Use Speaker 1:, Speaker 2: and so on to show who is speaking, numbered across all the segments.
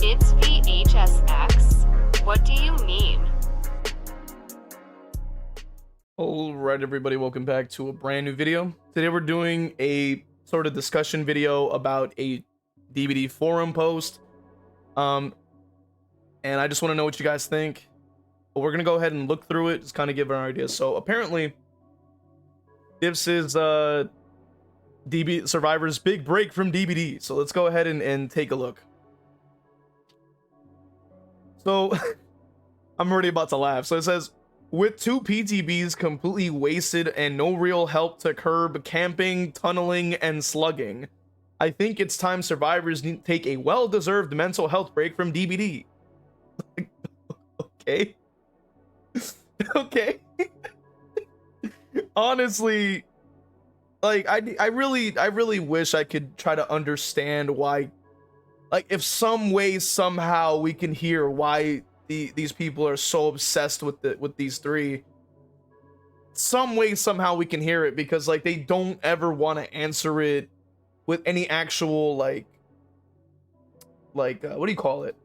Speaker 1: It's v.h.s.x. What do you mean?
Speaker 2: Alright everybody, welcome back to a brand new video. Today we're doing a sort of discussion video about a DVD forum post. And I just want to know what you guys think. But we're gonna go ahead and look through it, just kind of give our ideas. So apparently this is DB Survivor's big break from DVD. So let's go ahead and take a look. So I'm already about to laugh. So it says, with two PTBs completely wasted and no real help to curb camping, tunneling, and slugging, I think it's time survivors need to take a well-deserved mental health break from DBD. Okay. Okay. Honestly, like I really wish I could try to understand why, like, if some way somehow we can hear why these people are so obsessed with these three. Some way somehow we can hear it, because like they don't ever want to answer it with any actual like what do you call it,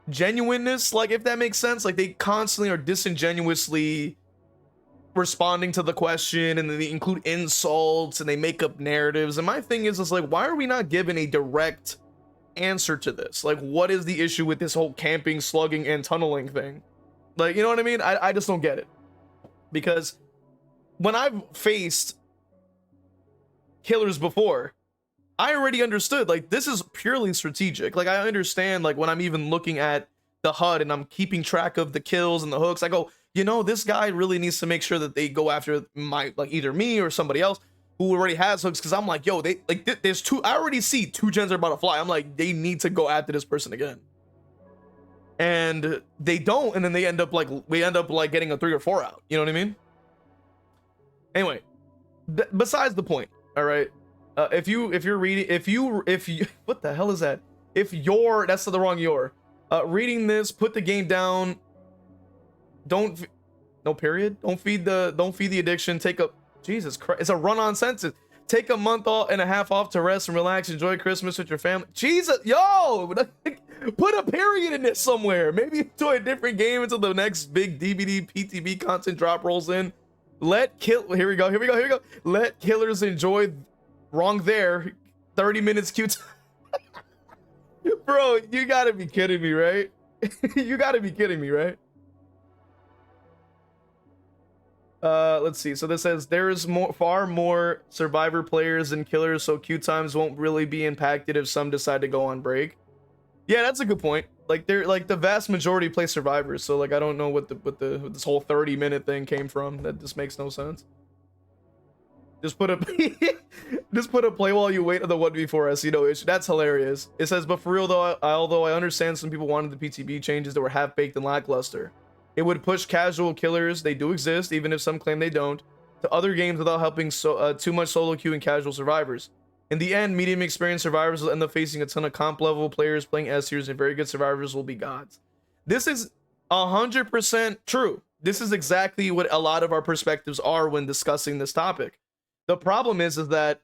Speaker 2: genuineness, like, if that makes sense. Like, they constantly are disingenuously responding to the question, and then they include insults and they make up narratives. And my thing is like, why are we not given a direct answer to this? Like, what is the issue with this whole camping, slugging, and tunneling thing? Like, you know what I mean? I just don't get it. Because when I've faced killers before, I already understood, like, this is purely strategic. Like, I understand, like, when I'm even looking at the HUD and I'm keeping track of the kills and the hooks, I go, you know, this guy really needs to make sure that they go after my, like, either me or somebody else who already has hooks. Because I'm like, yo, they like, there's two, I already see two gens are about to fly. I'm like, they need to go after this person again, and they don't, and then they end up like, we end up like getting a 3 or 4 out, you know what I mean? Anyway, besides the point. All right, if you're reading, if you what the hell is that? If you're, that's the wrong you're reading this, put the game down. Don't, no period, don't feed the addiction. Take a, Jesus Christ, it's a run-on sentence. Take a month off and a half off to rest and relax, enjoy Christmas with your family. Jesus, yo, put a period in this somewhere. Maybe enjoy a different game until the next big DVD PTB content drop rolls in. Here we go. Let killers enjoy, wrong there, 30 minutes queue time. Bro, you gotta be kidding me, right? You gotta be kidding me, right? Let's see. So this says there's far more survivor players than killers, so queue times won't really be impacted if some decide to go on break. Yeah, that's a good point. Like, they're like, the vast majority play survivors, so like I don't know what this whole 30-minute thing came from. That just makes no sense. Just put a play while you wait on the 1v4s, you know, issue. That's hilarious. It says, but for real though, although I understand some people wanted the PTB changes that were half-baked and lackluster, it would push casual killers, they do exist, even if some claim they don't, to other games without helping too much solo queue and casual survivors. In the end, medium experienced survivors will end up facing a ton of comp level players playing S tiers, and very good survivors will be gods. This is 100% true. This is exactly what a lot of our perspectives are when discussing this topic. The problem is that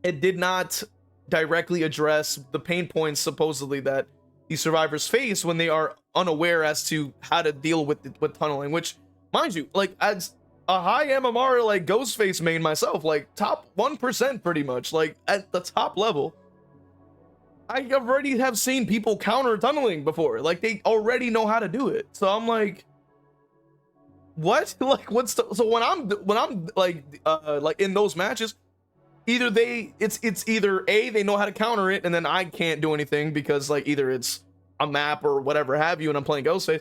Speaker 2: it did not directly address the pain points supposedly that these survivors face when they are unaware as to how to deal with tunneling, which, mind you, like, as a high MMR like Ghostface main myself, like top 1% pretty much, like at the top level, I already have seen people counter tunneling before. Like, they already know how to do it. So I'm like, what? Like, what's the, so when I'm like in those matches, either it's either A, they know how to counter it, and then I can't do anything because like either it's a map or whatever have you and I'm playing Ghostface,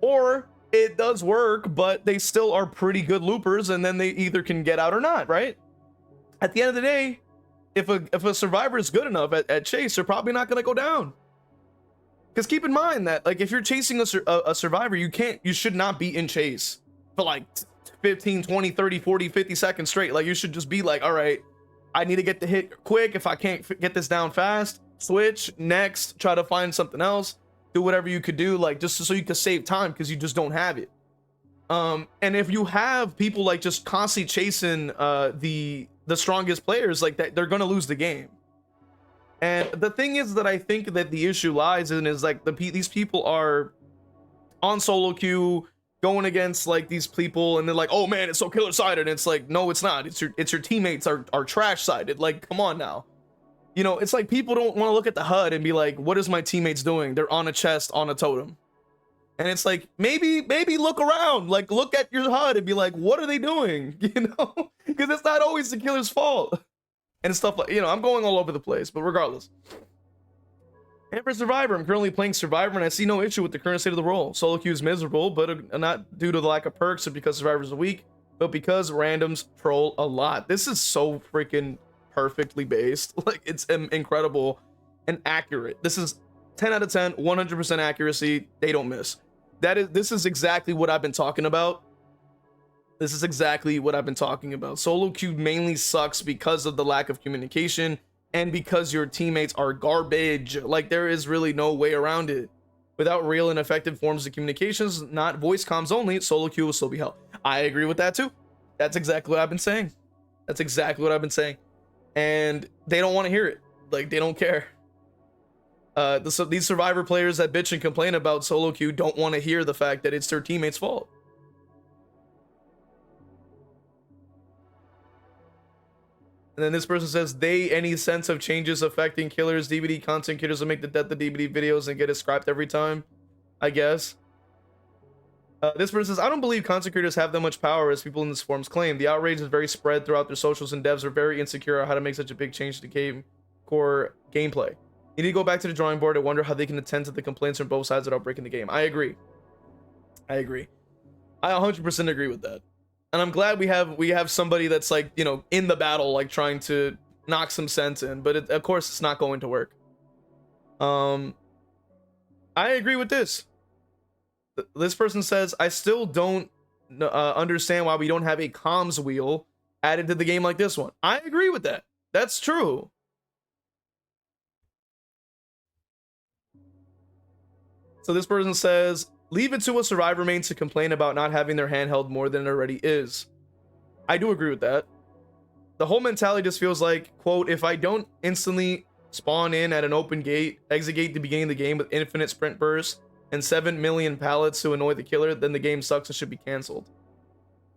Speaker 2: or it does work but they still are pretty good loopers, and then they either can get out or not, right? At the end of the day, if a survivor is good enough at chase, they're probably not going to go down. Because keep in mind that, like, if you're chasing a survivor, you should not be in chase for like 15, 20, 30, 40, 50 seconds straight. Like, you should just be like, all right, I need to get the hit quick. If I can't get this down fast, switch, next, try to find something else, do whatever you could do, like, just so you can save time, because you just don't have it. And if you have people like just constantly chasing the strongest players like that, they're gonna lose the game. And the thing is that I think that the issue lies in is like these people are on solo queue going against like these people, and they're like, oh man, it's so killer sided. And it's like, no, it's not. It's your teammates are trash sided. Like, come on now. You know, it's like people don't want to look at the HUD and be like, what is my teammates doing? They're on a chest on a totem. And it's like, maybe look around, like look at your HUD and be like, what are they doing? You know, because it's not always the killer's fault and stuff like, you know, I'm going all over the place, but regardless. And for Survivor, I'm currently playing Survivor and I see no issue with the current state of the role. Solo queue is miserable, but not due to the lack of perks or because Survivors are weak, but because randoms troll a lot. This is so freaking perfectly based. Like, it's incredible and accurate. This is 10 out of 10, 100% accuracy. They don't miss. This is exactly what I've been talking about. This is exactly what I've been talking about. Solo queue mainly sucks because of the lack of communication and because your teammates are garbage. Like, there is really no way around it. Without real and effective forms of communications, not voice comms only, solo queue will still be hell. I agree with that too. That's exactly what I've been saying. That's exactly what I've been saying. And they don't want to hear it. Like, they don't care. These Survivor players that bitch and complain about solo queue don't want to hear the fact that it's their teammates' fault. And then this person says, any sense of changes affecting killers, DVD content creators will make the death of DVD videos and get it scrapped every time, I guess. This person says, I don't believe content creators have that much power as people in this forums claim. The outrage is very spread throughout their socials, and devs are very insecure on how to make such a big change to the game core gameplay. You need to go back to the drawing board and wonder how they can attend to the complaints from both sides without breaking the game. I agree. I 100% agree with that. And I'm glad we have somebody that's like, you know, in the battle, like trying to knock some sense in, but of course it's not going to work. I agree with this. This person says, I still don't understand why we don't have a comms wheel added to the game like this one. I agree with that. That's true. So this person says, leave it to a Survivor main to complain about not having their handheld more than it already is. I do agree with that. The whole mentality just feels like, quote, if I don't instantly spawn in at an open gate, exit gate at the beginning of the game with infinite sprint bursts and 7 million pallets to annoy the killer, then the game sucks and should be canceled.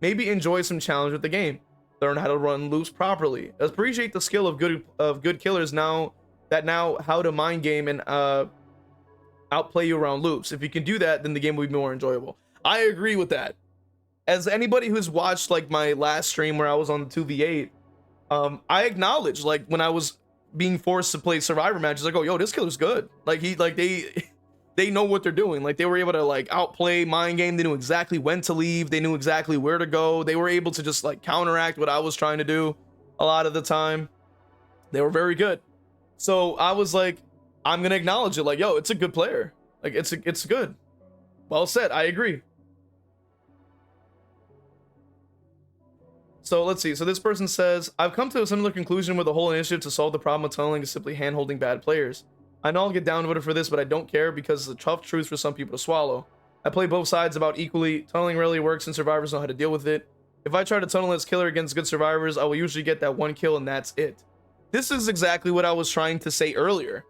Speaker 2: Maybe enjoy some challenge with the game. Learn how to run loops properly. Appreciate the skill of good killers now how to mind game and outplay you around loops. If you can do that, then the game will be more enjoyable. I agree with that. As anybody who's watched like my last stream where I was on the 2v8, I acknowledge like when I was being forced to play Survivor matches, like, oh yo, this killer's good. Like they know what they're doing. Like they were able to like outplay mind game. They knew exactly when to leave. They knew exactly where to go. They were able to just like counteract what I was trying to do a lot of the time. They were very good. So I was like, I'm gonna acknowledge it. Like, yo, it's a good player. Like it's good. Well said. I agree. So let's see. So this person says, I've come to a similar conclusion where the whole initiative to solve the problem of tunneling is simply hand-holding bad players. I know I'll get downvoted for this, but I don't care because it's a tough truth for some people to swallow. I play both sides about equally. Tunneling rarely works and survivors know how to deal with it. If I try to tunnel as killer against good survivors, I will usually get that one kill and that's it. This is exactly what I was trying to say earlier.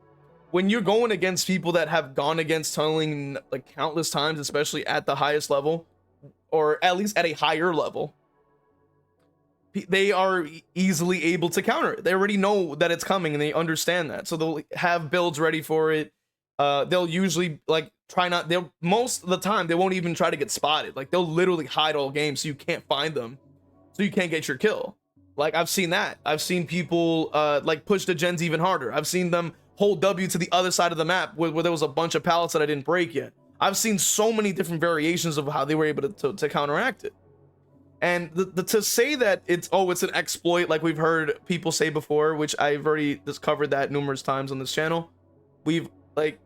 Speaker 2: When you're going against people that have gone against tunneling like countless times, especially at the highest level, or at least at a higher level, they are easily able to counter it. They already know that it's coming and they understand that. So they'll have builds ready for it. They'll usually like they'll most of the time, they won't even try to get spotted. Like they'll literally hide all game so you can't find them. So you can't get your kill. Like I've seen that. I've seen people like push the gens even harder. I've seen them hold W to the other side of the map where there was a bunch of pallets that I didn't break yet. I've seen so many different variations of how they were able to counteract it. And to say that it's an exploit, like we've heard people say before, which I've already discovered that numerous times on this channel, we've like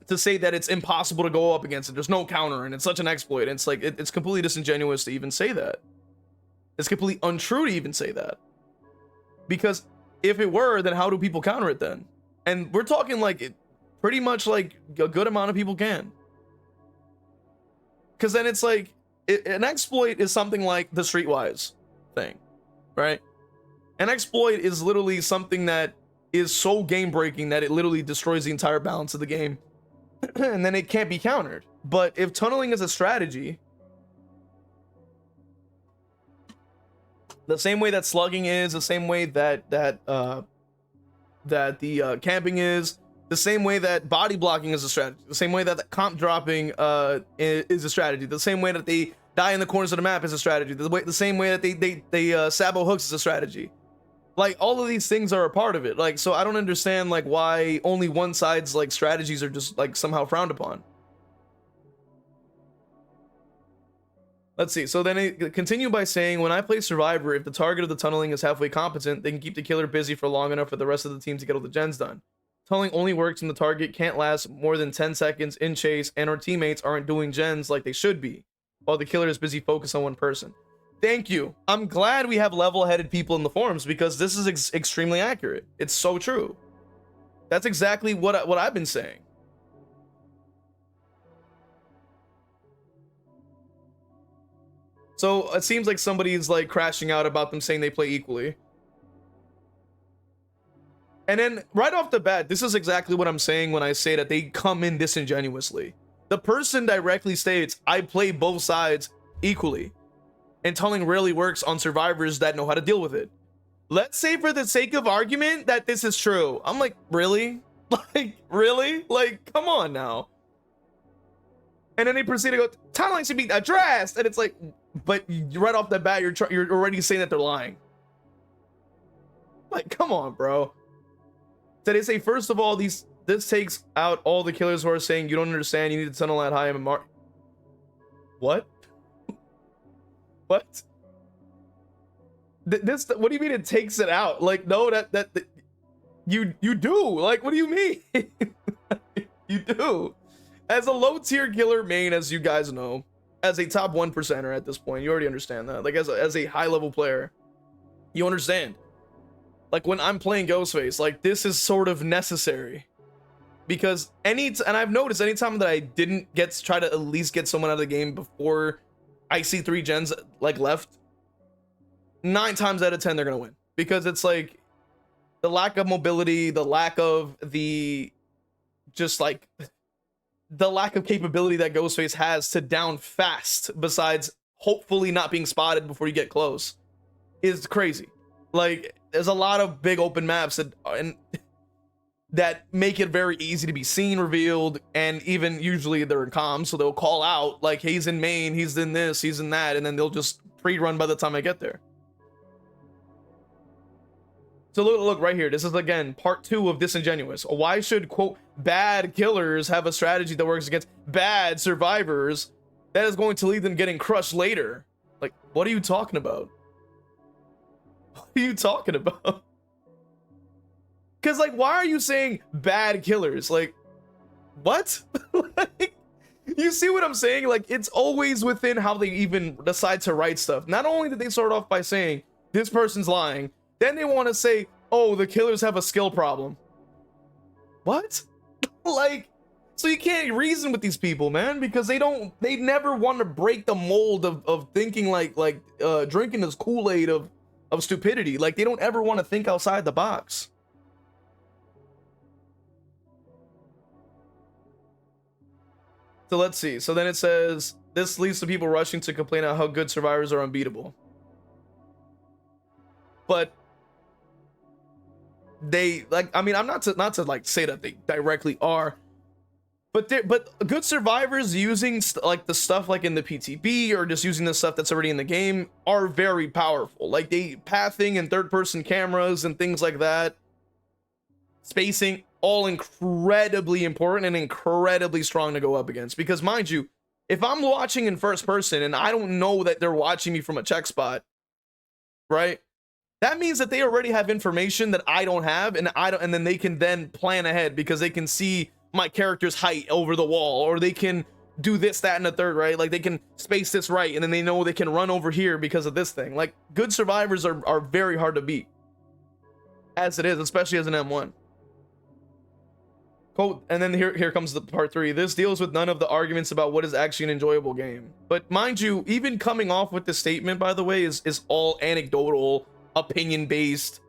Speaker 2: to say that it's impossible to go up against it. There's no counter and it's such an exploit. And it's like, it's completely disingenuous to even say that. It's completely untrue to even say that. Because if it were, then how do people counter it then? And we're talking like pretty much like a good amount of people can. Because then it's like, an exploit is something like the Streetwise thing, right? An exploit is literally something that is so game breaking that it literally destroys the entire balance of the game. And then it can't be countered. But if tunneling is a strategy, the same way that slugging is, the same way that the camping is, the same way that body blocking is a strategy, the same way that the comp dropping is a strategy, the same way that they die in the corners of the map is a strategy, the same way that they sabo hooks is a strategy. Like, all of these things are a part of it. Like, so I don't understand like why only one side's like strategies are just like somehow frowned upon. Let's see. So then it continue by saying, when I play Survivor, if the target of the tunneling is halfway competent, they can keep the killer busy for long enough for the rest of the team to get all the gens done. Tunneling only works when the target can't last more than 10 seconds in chase and our teammates aren't doing gens like they should be, while the killer is busy focused on one person. Thank you. I'm glad we have level-headed people in the forums, because this is extremely accurate. It's so true. That's exactly what I've been saying. So it seems like somebody's like crashing out about them saying they play equally. And then right off the bat, this is exactly what I'm saying when I say that they come in disingenuously. The person directly states, I play both sides equally. And tunneling rarely works on survivors that know how to deal with it. Let's say for the sake of argument that this is true. I'm like, really? Like, really? Like, come on now. And then they proceed to go, tunneling should be addressed. And it's like, but right off the bat, you're already saying that they're lying. Like, come on, bro. So they say, first of all, this takes out all the killers who are saying you don't understand, you need to tunnel that high MMR. What? What? What do you mean it takes it out? Like, no, that you do. Like, what do you mean? You do. As a low tier killer main, as you guys know, as a top 1%er at this point, you already understand that. Like, as a high level player, you understand. Like, when I'm playing Ghostface, like, this is sort of necessary. Because and I've noticed anytime that I didn't try to at least get someone out of the game before I see 3 gens like left, 9 times out of 10 they're gonna win, because it's like the lack of mobility, the lack of the lack of capability that Ghostface has to down fast, besides hopefully not being spotted before you get close, is crazy. Like, there's a lot of big open maps that make it very easy to be seen, revealed, and even usually they're in comms, so they'll call out like, he's in main, he's in this, he's in that, and then they'll just pre-run by the time I get there. So look right here. This is again part 2 of disingenuous. Why should, quote, bad killers have a strategy that works against bad survivors that is going to lead them getting crushed later? Like, what are you talking about? What are you talking about? Because, like, why are you saying bad killers? Like, what? Like, you see what I'm saying? Like, it's always within how they even decide to write stuff. Not only did they start off by saying this person's lying, then they want to say, oh, the killers have a skill problem. What? Like, so you can't reason with these people, man, because they never want to break the mold of thinking like drinking this Kool-Aid of stupidity. Like, they don't ever want to think outside the box. So let's see. So then it says, this leads to people rushing to complain about how good survivors are unbeatable. But they, like, I mean, I'm not to like say that they directly are, but good survivors using like the stuff like in the PTB, or just using the stuff that's already in the game, are very powerful. Like, they pathing and third-person cameras and things like that, spacing, all incredibly important and incredibly strong to go up against. Because mind you, if I'm watching in first person and I don't know that they're watching me from a check spot, right? That means that they already have information that I don't have, and then they can then plan ahead, because they can see my character's height over the wall, or they can do this, that, and the third, right? Like, they can space this right, and then they know they can run over here because of this thing. Like, good survivors are very hard to beat, as it is, especially as an M1. Quote, and then here comes the part 3. This deals with none of the arguments about what is actually an enjoyable game. But mind you, even coming off with this statement, by the way, is all anecdotal, opinion based,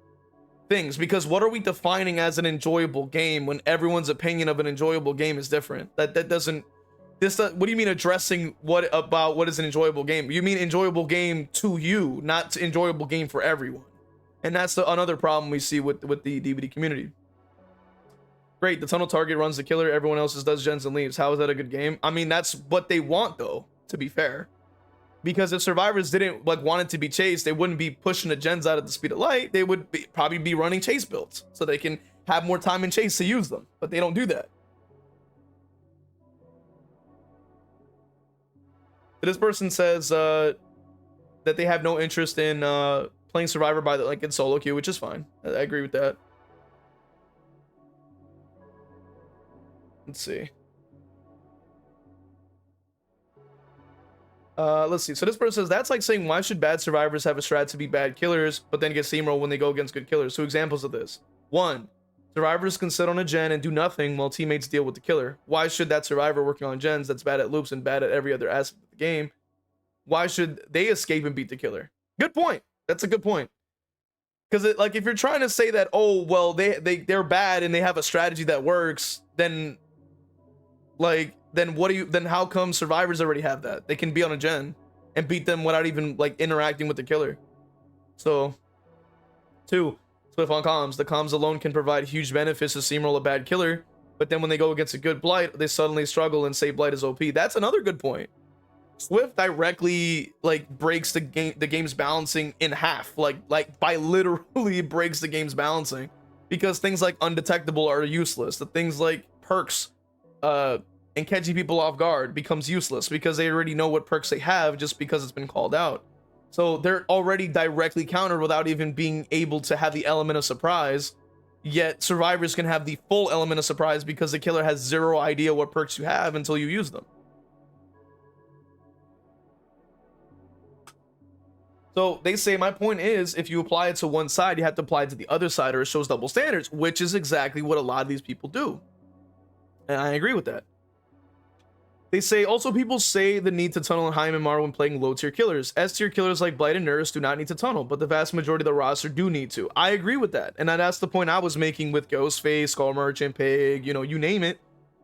Speaker 2: things, because what are we defining as an enjoyable game when everyone's opinion of an enjoyable game is different? That doesn't what do you mean addressing what is an enjoyable game? You mean enjoyable game to you, not enjoyable game for everyone. And that's another problem we see with the DVD community. Great, the tunnel target runs the killer, everyone else does gens and leaves. How is that a good game? I mean, that's what they want though, to be fair. Because if survivors didn't want it to be chased, they wouldn't be pushing the gens out at the speed of light. They would probably be running chase builds so they can have more time in chase to use them, but they don't do that. This person says that they have no interest in playing survivor by in solo queue, which is fine. I agree with that. Let's see. Let's see. So this person says that's like saying, why should bad survivors have a strat to be bad killers, but then get steamrolled when they go against good killers? Two examples of this. One, survivors can sit on a gen and do nothing while teammates deal with the killer. Why should that survivor working on gens that's bad at loops and bad at every other aspect of the game, why should they escape and beat the killer? Good point. That's a good point. Because if you're trying to say that, oh well, they're bad and they have a strategy that works, then then how come survivors already have that? They can be on a gen and beat them without even interacting with the killer. So, two, Swift on comms. The comms alone can provide huge benefits to steamroll a bad killer, but then when they go against a good blight, they suddenly struggle and say blight is OP. That's another good point. Swift directly breaks the game's balancing in half, by literally breaks the game's balancing, because things like undetectable are useless. The things like perks and catching people off guard becomes useless because they already know what perks they have just because it's been called out. So they're already directly countered without even being able to have the element of surprise. Yet survivors can have the full element of surprise because the killer has zero idea what perks you have until you use them. So they say, my point is, if you apply it to one side, you have to apply it to the other side or it shows double standards, which is exactly what a lot of these people do. And I agree with that. They say, also people say the need to tunnel in high MMR when playing low tier killers. S tier killers like Blight and Nurse do not need to tunnel, but the vast majority of the roster do need to. I agree with that. And that's the point I was making with Ghostface, Skull Merchant, Pig, you name it.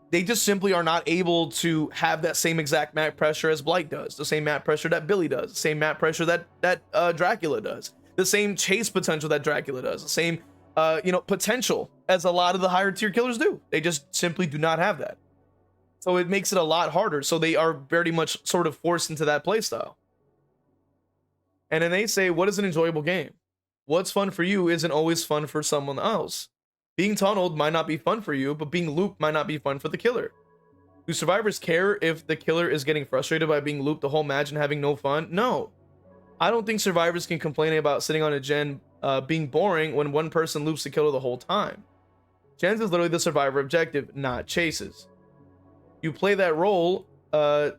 Speaker 2: They just simply are not able to have that same exact map pressure as Blight does, the same map pressure that Billy does, the same map pressure that Dracula does, the same chase potential that Dracula does, the same potential as a lot of the higher tier killers do. They just simply do not have that. So it makes it a lot harder. So they are very much sort of forced into that playstyle. And then they say, what is an enjoyable game? What's fun for you isn't always fun for someone else. Being tunneled might not be fun for you, but being looped might not be fun for the killer. Do survivors care if the killer is getting frustrated by being looped the whole match and having no fun? No. I don't think survivors can complain about sitting on a gen being boring when one person loops the killer the whole time. Gens is literally the survivor objective, not chases. You play that role to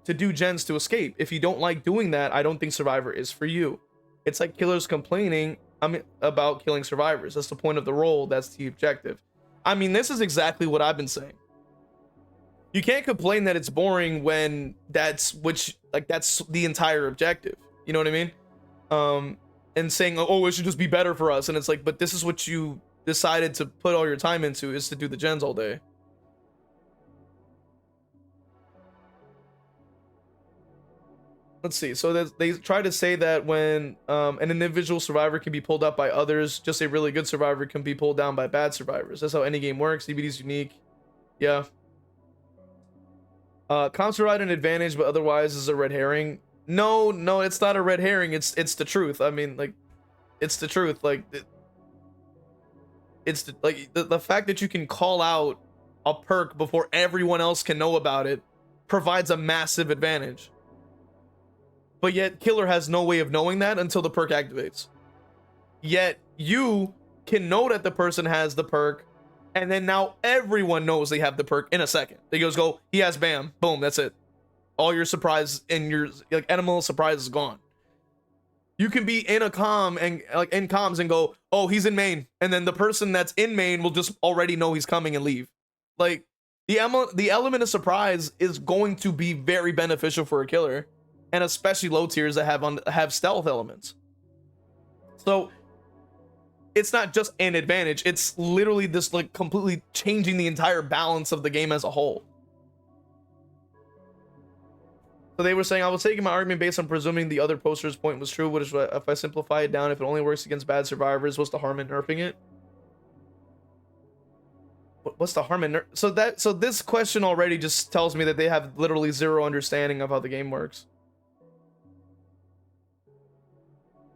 Speaker 2: do gens to escape. If you don't like doing that, I don't think survivor is for you. It's like killers complaining about killing survivors. That's the point of the role. That's the objective. I mean, this is exactly what I've been saying. You can't complain that it's boring when that's the entire objective. You know what I mean? And saying, oh, it should just be better for us. And it's like, but this is what you decided to put all your time into, is to do the gens all day. Let's see. So they try to say that when an individual survivor can be pulled up by others, just a really good survivor can be pulled down by bad survivors. That's how any game works. DBD is unique. Yeah. Comps provide an advantage, but otherwise is a red herring. No, it's not a red herring. It's the truth. I mean, it's the truth. It's the fact that you can call out a perk before everyone else can know about it provides a massive advantage. But yet killer has no way of knowing that until the perk activates. Yet you can know that the person has the perk, and then now everyone knows they have the perk in a second. They go, he has bam, boom, that's it. All your surprise and your animal surprise is gone. You can be in a comm and in comms and go, oh, he's in main, and then the person that's in main will just already know he's coming and leave. The element of surprise is going to be very beneficial for a killer, and especially low tiers that have stealth elements. So it's not just an advantage, it's literally this like completely changing the entire balance of the game as a whole. So they were saying, I was taking my argument based on presuming the other poster's point was true, which is if I simplify it down, if it only works against bad survivors, what's the harm in nerfing it? What's the harm in nerf? So this question already just tells me that they have literally zero understanding of how the game works.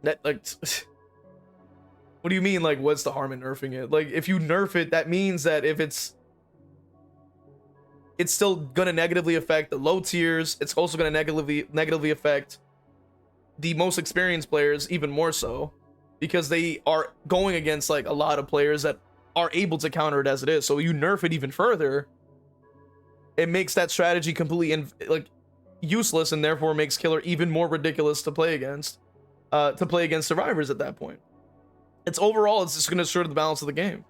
Speaker 2: That like what do you mean, like, what's the harm in nerfing it? Like, if you nerf it, that means that if it's still gonna negatively affect the low tiers. It's also gonna negatively affect the most experienced players even more so, because they are going against like a lot of players that are able to counter it as it is. So you nerf it even further, it makes that strategy completely useless, and therefore makes killer even more ridiculous to play against survivors at that point. It's just going to destroy the balance of the game.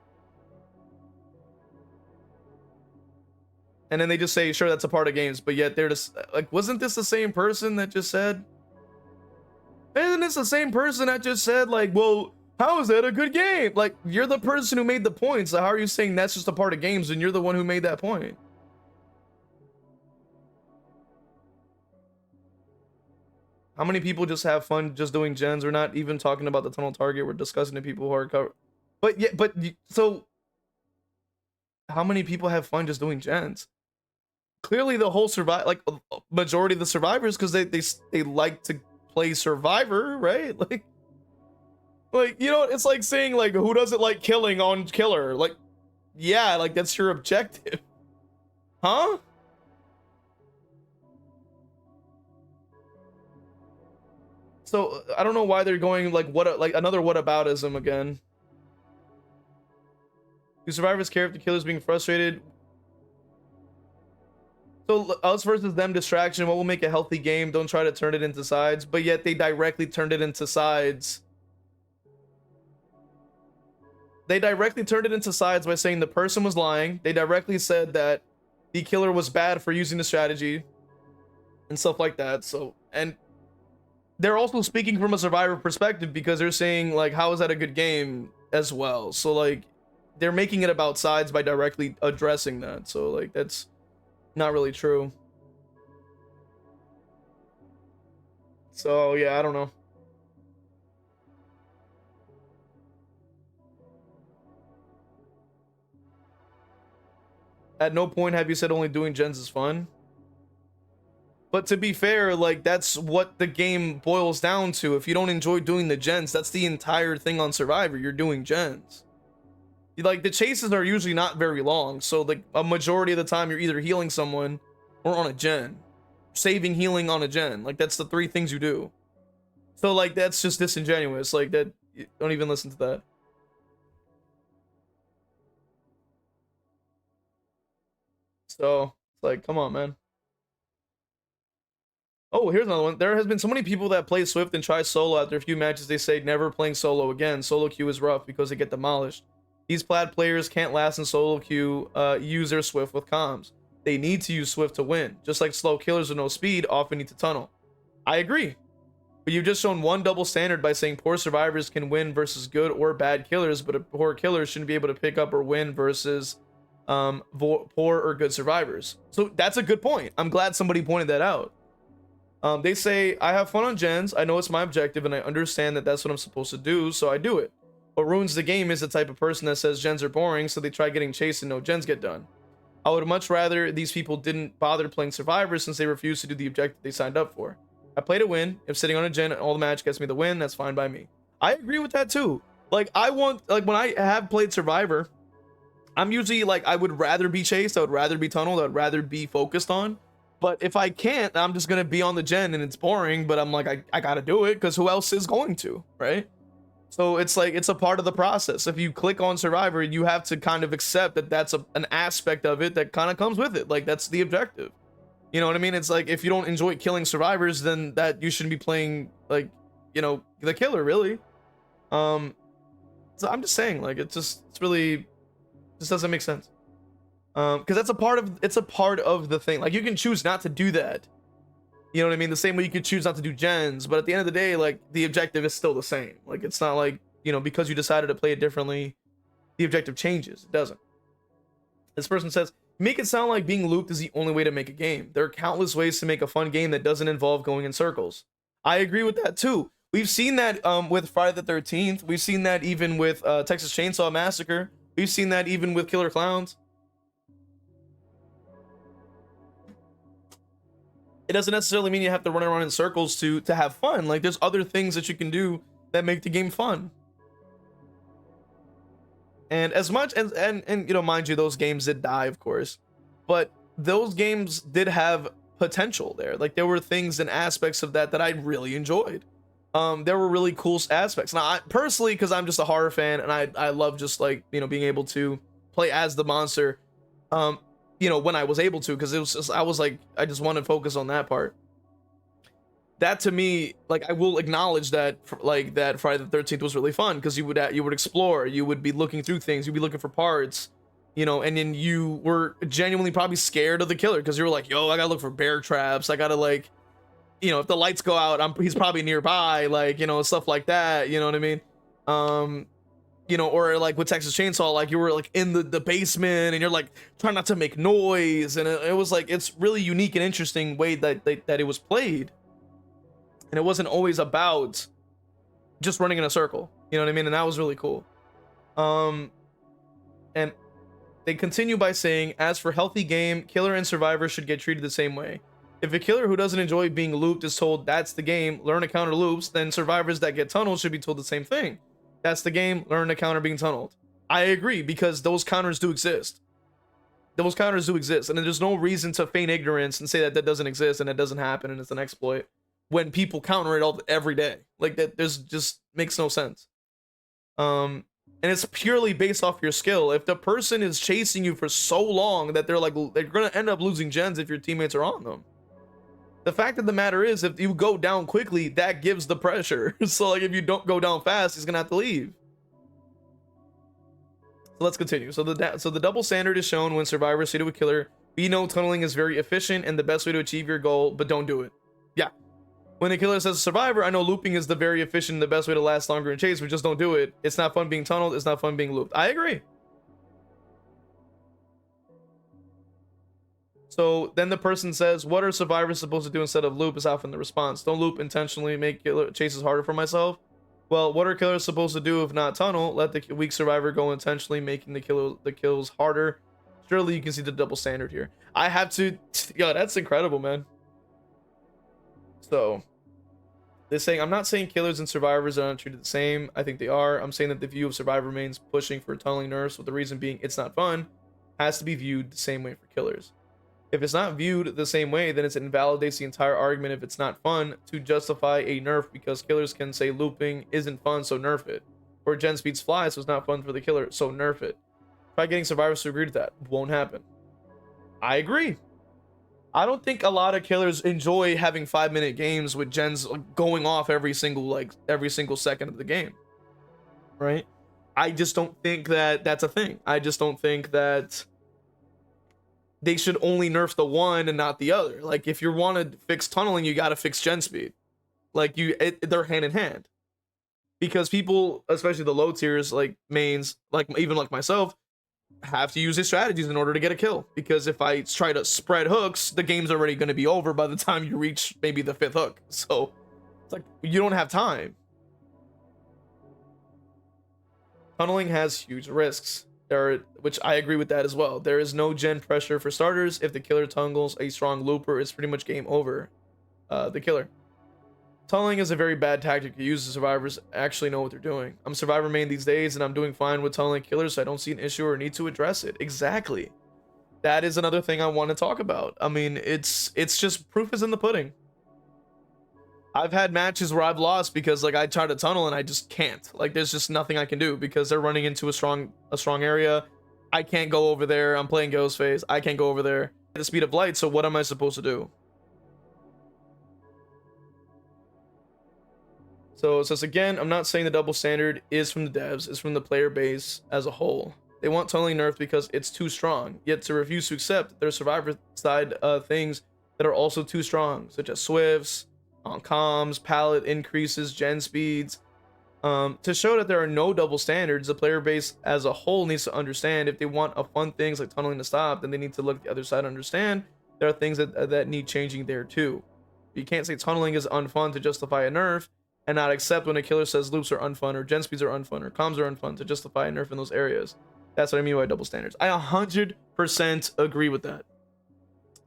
Speaker 2: And then they just say, sure, that's a part of games, but yet they're just like, wasn't this the same person that just said? Isn't this the same person that just said, like, well, how is that a good game? Like, you're the person who made the point, so how are you saying that's just a part of games and you're the one who made that point? How many people just have fun just doing gens? We're not even talking about the tunnel target. We're discussing the people who are covered. So how many people have fun just doing gens? Clearly the whole majority of the survivors, because they like to play survivor, right? Like, you know, it's like saying, like, who doesn't like killing on killer? Like, yeah, like, that's your objective. Huh? So I don't know why they're going like another whataboutism again. Do survivors care if the killer's being frustrated? So us versus them distraction, what will make a healthy game? Don't try to turn it into sides, but yet they directly turned it into sides. They directly turned it into sides by saying the person was lying. They directly said that the killer was bad for using the strategy and stuff like that. So, and they're also speaking from a survivor perspective, because they're saying, like, how is that a good game as well? So, like, they're making it about sides by directly addressing that. So, like, that's not really true. So, yeah, I don't know. At no point have you said only doing gens is fun. But to be fair, like, that's what the game boils down to. If you don't enjoy doing the gens, that's the entire thing on Survivor. You're doing gens. Like, the chases are usually not very long. So, like, a majority of the time, you're either healing someone or on a gen. Saving, healing, on a gen. Like, that's the three things you do. So, like, that's just disingenuous. Like, that, don't even listen to that. So, it's like, come on, man. Oh, here's another one. There has been so many people that play Swift and try solo after a few matches. They say never playing solo again. Solo queue is rough because they get demolished. These plaid players can't last in solo queue, use their Swift with comms. They need to use Swift to win. Just like slow killers with no speed often need to tunnel. I agree. But you've just shown one double standard by saying poor survivors can win versus good or bad killers, but poor killers shouldn't be able to pick up or win versus poor or good survivors. So that's a good point. I'm glad somebody pointed that out. They say, I have fun on gens. I know it's my objective and I understand that that's what I'm supposed to do, so I do it. What ruins the game is the type of person that says gens are boring, so they try getting chased and no gens get done. I would much rather these people didn't bother playing Survivor since they refused to do the objective they signed up for. I play to win. If sitting on a gen and all the match gets me the win, that's fine by me. I agree with that too. Like, when I have played Survivor, I'm usually like, I would rather be chased, I would rather be tunneled, I would rather be focused on. But if I can't, I'm just gonna be on the gen and it's boring, but I'm like, I gotta do it because who else is going to, right? So it's like, it's a part of the process. If you click on Survivor, you have to kind of accept that that's an aspect of it that kind of comes with it. Like, that's the objective. You know what I mean? It's like, if you don't enjoy killing survivors, then that you shouldn't be playing, like, you know, the killer, really. So I'm just saying, like, it's really just doesn't make sense. Because it's a part of the thing. Like, you can choose not to do that. You know what I mean? The same way you could choose not to do gens, but at the end of the day, like, the objective is still the same. Like, it's not like because you decided to play it differently, the objective changes. It doesn't. This person says, make it sound like being looped is the only way to make a game. There are countless ways to make a fun game that doesn't involve going in circles. I agree with that too. We've seen that with Friday the 13th. We've seen that even with Texas Chainsaw Massacre. We've seen that even with Killer Clowns. It doesn't necessarily mean you have to run around in circles to have fun. Like, there's other things that you can do that make the game fun. And as much and mind you, those games did die, of course, but those games did have potential there. Like, there were things and aspects of that I really enjoyed. There were really cool aspects. Now, I personally, because I'm just a horror fan and I love just like being able to play as the monster. When I was able to, because it was just, I just want to focus on that part. That to me, like, I will acknowledge that, like, that Friday the 13th was really fun, because you would explore, you would be looking through things, you'd be looking for parts, and then you were genuinely probably scared of the killer, because you were like, yo, I gotta look for bear traps, I gotta, like, if the lights go out, he's probably nearby, like, stuff like that, you know what I mean? Or like with Texas Chainsaw, like, you were like in the basement and you're like trying not to make noise, and it was like, it's really unique and interesting way that it was played, and it wasn't always about just running in a circle, you know what I mean? And that was really cool. And they continue by saying, as for healthy game, killer and survivor should get treated the same way. If a killer who doesn't enjoy being looped is told that's the game, learn to counter loops, then survivors that get tunneled should be told the same thing. That's the game, learn to counter being tunneled. I agree, because those counters do exist. Those counters do exist, and there's no reason to feign ignorance and say that doesn't exist and it doesn't happen and it's an exploit when people counter it every day. Like, that there's just makes no sense. And it's purely based off your skill. If the person is chasing you for so long that they're gonna end up losing gens if your teammates are on them. The fact of the matter is, if you go down quickly, that gives the pressure. So, like, if you don't go down fast, he's gonna have to leave. So let's continue. So the double standard is shown when survivors say to a killer, we know tunneling is very efficient and the best way to achieve your goal, but don't do it. Yeah. When the killer says to survivor, I know looping is the very efficient and the best way to last longer and chase, but just don't do it. It's not fun being tunneled. It's not fun being looped. I agree. So then the person says, what are survivors supposed to do instead of loop? Is often the response. Don't loop intentionally, make killer chases harder for myself. Well, what are killers supposed to do if not tunnel? Let the weak survivor go intentionally, making the kills harder. Surely you can see the double standard here. I have to, yo, that's incredible, man. So they're saying, I'm not saying killers and survivors are not treated the same. I think they are. I'm saying that the view of survivor remains pushing for tunneling nerfs, with the reason being it's not fun, has to be viewed the same way for killers. If it's not viewed the same way, then it invalidates the entire argument if it's not fun to justify a nerf, because killers can say looping isn't fun, so nerf it. Or gen speeds fly, so it's not fun for the killer, so nerf it. Try getting survivors to agree to that. Won't happen. I agree. I don't think a lot of killers enjoy having 5-minute games with gens going off every single second of the game. Right? I just don't think that that's a thing. I just don't think that they should only nerf the one and not the other. Like, if you want to fix tunneling, you got to fix gen speed. Like, they're hand in hand. Because people, especially the low tiers, like mains, like even like myself, have to use these strategies in order to get a kill. Because if I try to spread hooks, the game's already going to be over by the time you reach maybe the 5th hook. So it's like, you don't have time. Tunneling has huge risks. Which I agree with that as well. There is no gen pressure for starters. If the killer tunnels a strong looper, it's pretty much game over. The killer. Tunneling is a very bad tactic to use. The survivors actually know what they're doing. I'm survivor main these days, and I'm doing fine with tunneling killers, so I don't see an issue or need to address it. Exactly. That is another thing I want to talk about. I mean, it's just proof is in the pudding. I've had matches where I've lost because, like, I try to tunnel and I just can't. Like, there's just nothing I can do because they're running into a strong area. I can't go over there. I'm playing Ghostface. I can't go over there at the speed of light. So what am I supposed to do? So it says again, I'm not saying the double standard is from the devs. It's from the player base as a whole. They want tunneling nerfed because it's too strong. Yet to refuse to accept their survivor side things that are also too strong, such as swifts, on comms, pallet increases, gen speeds. To show that there are no double standards, the player base as a whole needs to understand if they want a fun things like tunneling to stop, then they need to look at the other side and understand there are things that need changing there too. You can't say tunneling is unfun to justify a nerf and not accept when a killer says loops are unfun or gen speeds are unfun or comms are unfun to justify a nerf in those areas. That's what I mean by double standards. I 100% agree with that.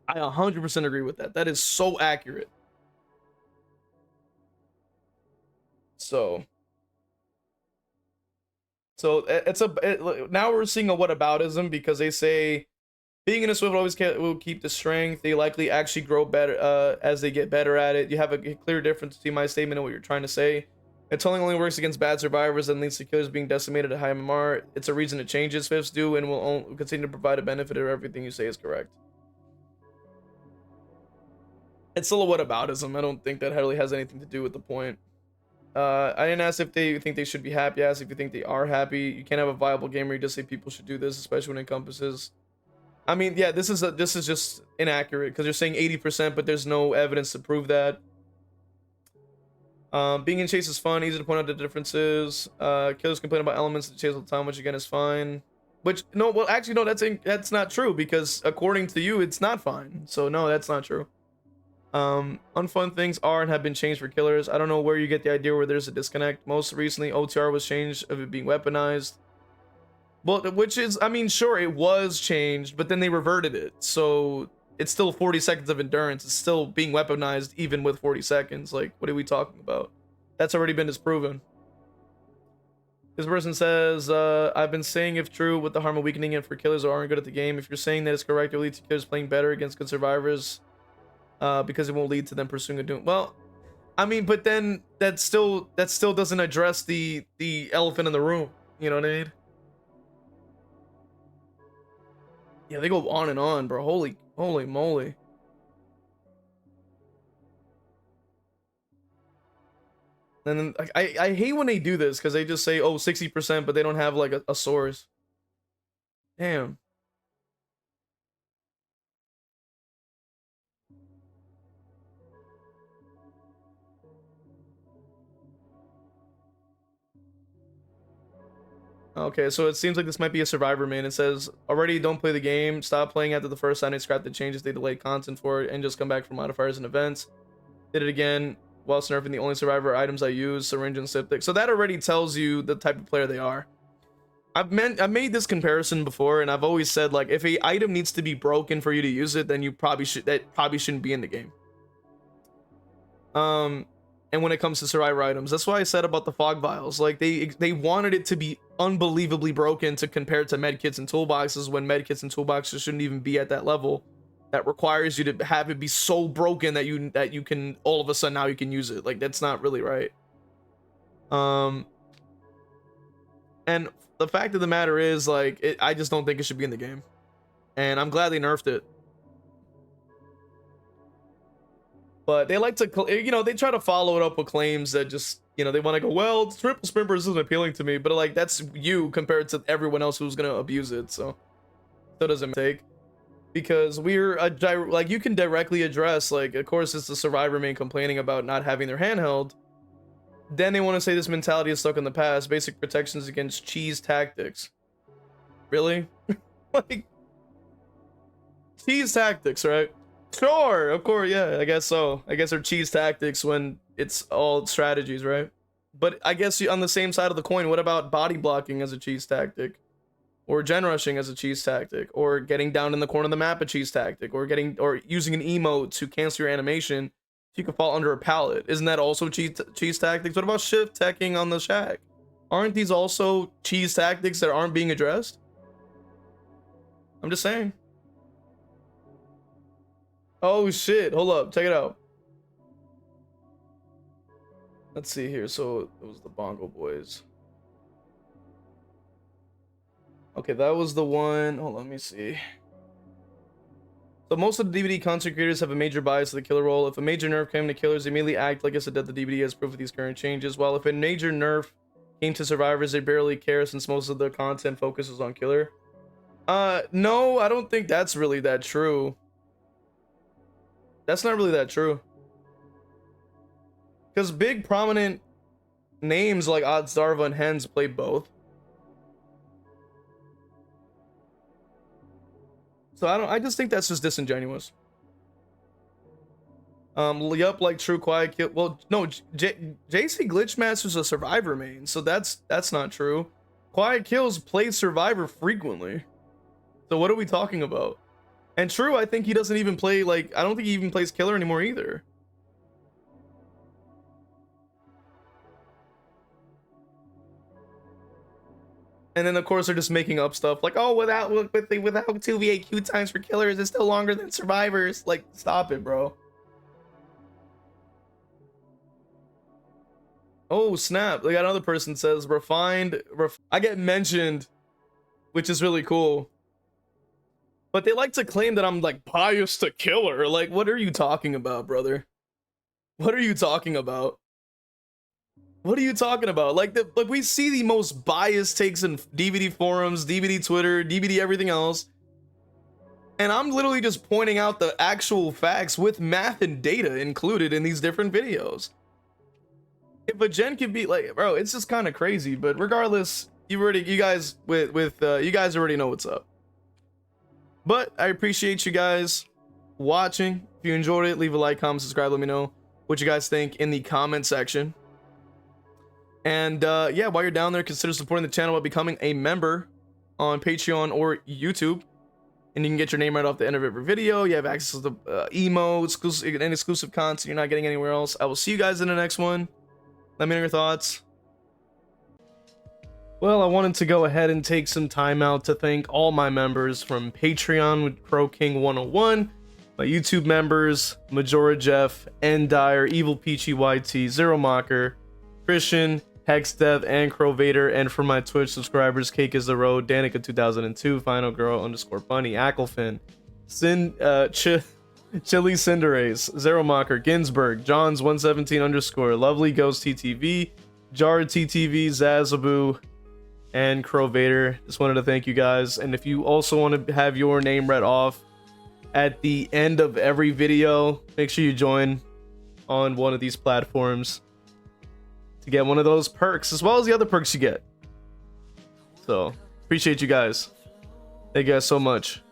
Speaker 2: I 100% agree with that. That is so accurate. So now we're seeing a whataboutism because they say being in a Swift always will keep the strength. They likely actually grow better as they get better at it. You have a clear difference between my statement and what you're trying to say. And tunneling only works against bad survivors and leads to killers being decimated at high MMR. It's a reason it changes. Swifts do and will continue to provide a benefit if everything you say is correct. It's still a whataboutism. I don't think that really has anything to do with the point. I didn't ask if they think they should be happy. I asked if you think they are happy. You can't have a viable game where you just say people should do this, especially when it encompasses. I mean, yeah, this is just inaccurate because you're saying 80%, but there's no evidence to prove that. Being in chase is fun, easy to point out the differences. Killers complain about elements of the chase all the time, which again is fine. Which no, well, actually no, that's not true because according to you, it's not fine. So no, that's not true. Unfun things are and have been changed for killers. I don't know where you get the idea where there's a disconnect. Most recently, OTR was changed of it being weaponized. Well, which is, I mean, sure, it was changed, but then they reverted it. So it's still 40 seconds of endurance. It's still being weaponized even with 40 seconds. Like, what are we talking about? That's already been disproven. This person says, I've been saying if true, with the harm of weakening it for killers who aren't good at the game. If you're saying that it's correct, it will lead to killers playing better against good survivors because it won't lead to them pursuing a doom. Well, I mean, but then that still doesn't address the elephant in the room. You know what I mean? Yeah, they go on and on, bro. Holy moly. And then I hate when they do this because they just say, oh, 60%, but they don't have like a source. Damn. Okay, so it seems like this might be a survivor main. It says, already don't play the game. Stop playing after the first sign and scrap the changes. They delayed content for it and just come back for modifiers and events. Did it again whilst nerfing the only survivor items I use, syringe and septic. So that already tells you the type of player they are. I've made this comparison before, and I've always said, like, if a item needs to be broken for you to use it, then that probably shouldn't be in the game. And when it comes to survivor items, that's why I said about the fog vials. Like they wanted it to be unbelievably broken to compare to medkits and toolboxes when medkits and toolboxes shouldn't even be at that level. That requires you to have it be so broken that you can all of a sudden now you can use it. Like that's not really right. And the fact of the matter is, like, I just don't think it should be in the game. And I'm glad they nerfed it. But they like to, you know, they try to follow it up with claims that just, you know, they want to go, well, triple sprint isn't appealing to me, but like that's you compared to everyone else who's gonna abuse it. So doesn't take, because we're like, you can directly address, like, of course it's the survivor main complaining about not having their handheld. Then they want to say this mentality is stuck in the past. Basic protections against cheese tactics. Really? Like, cheese tactics, right? Sure, of course, yeah, I guess so. I guess they're cheese tactics when it's all strategies, right? But I guess on the same side of the coin, what about body blocking as a cheese tactic? Or gen rushing as a cheese tactic? Or getting down in the corner of the map a cheese tactic? Or using an emote to cancel your animation so you can fall under a pallet? Isn't that also cheese tactics? What about shift teching on the shack? Aren't these also cheese tactics that aren't being addressed? I'm just saying. Oh shit, hold up, check it out. Let's see here. So it was the Bongo Boys. Okay, that was the one. Hold on, let me see. So most of the DVD content creators have a major bias to the killer role. If a major nerf came to killers, they immediately act like it's a death the DVD as proof of these current changes. While if a major nerf came to survivors, they barely care since most of the content focuses on killer. No, I don't think that's really that true. That's not really that true. Because big prominent names like Oddsstarva and Hens play both. So I just think that's just disingenuous. Yup, like True Quiet Kill. Well, no, JC Glitchmaster's a Survivor main, so that's not true. Quiet Kills plays Survivor frequently. So what are we talking about? And True, I think he doesn't even play, like, I don't think he even plays Killer anymore either. And then of course they're just making up stuff like, oh, without 2v8 queue times for Killers, it's still longer than Survivors. Like, stop it, bro. Oh snap! Like another person says, refined. I get mentioned, which is really cool. But they like to claim that I'm like biased to Killer. Like, what are you talking about, brother? What are you talking about? What are you talking about? Like, we see the most biased takes in DVD forums, DVD Twitter, DVD everything else. And I'm literally just pointing out the actual facts with math and data included in these different videos. If a gen can be like, bro, it's just kind of crazy. But regardless, you guys already know what's up. But I appreciate you guys watching. If you enjoyed it, leave a like, comment, subscribe. Let me know what you guys think in the comment section. And yeah, while you're down there, consider supporting the channel by becoming a member on Patreon or YouTube. And you can get your name right off the end of every video. You have access to the emotes, and exclusive content you're not getting anywhere else. I will see you guys in the next one. Let me know your thoughts. Well, I wanted to go ahead and take some time out to thank all my members from Patreon with Crow King 101, my YouTube members, Majora Jeff, Endire, Evil Peachy YT, Zero Mocker, Christian, Hexdev, and Crow Vader, and for my Twitch subscribers, Cake is the Road, Danica 2002, Final Girl _ Bunny, Acklefin, Chili Cinderace, Zero Mocker, Ginsburg, Johns 117 _ Lovely Ghost TTV, Jar TTV, Zazaboo, and Crow Vader. Just wanted to thank you guys. And if you also want to have your name read off at the end of every video, make sure you join on one of these platforms to get one of those perks, as well as the other perks you get. So appreciate you guys. Thank you guys so much.